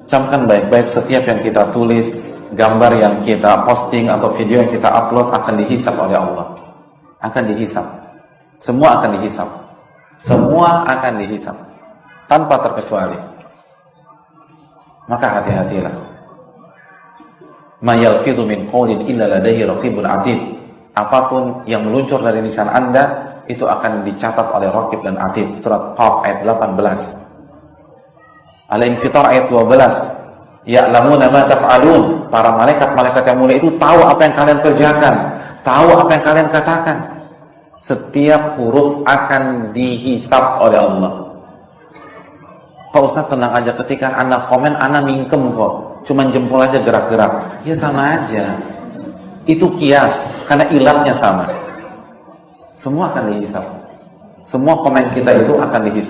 Camkan baik-baik, setiap yang kita tulis, gambar yang kita posting atau video yang kita upload akan dihisab oleh Allah. Akan dihisab. Semua akan dihisab. Semua akan dihisab tanpa terkecuali. Maka hati-hatilah. Ma yalfidhu min qawlin illa ladaihi raqibun atid. Apapun yang meluncur dari lisan Anda itu akan dicatat oleh Raqib dan Atid. Surat Qaf ayat 18. Al-Infitar ayat 12. Ya'lamuna ma taf'alun. Para malaikat-malaikat yang mulia itu tahu apa yang kalian kerjakan, tahu apa yang kalian katakan. Setiap huruf akan dihisab oleh Allah. Pak Ustaz, tenang aja, ketika Anda komen Anda mingkem kok, cuman jempol aja gerak-gerak. Ya sama aja. Itu kias, karena ilatnya sama. Semua akan dihisab. Semua komen kita itu akan dihisab.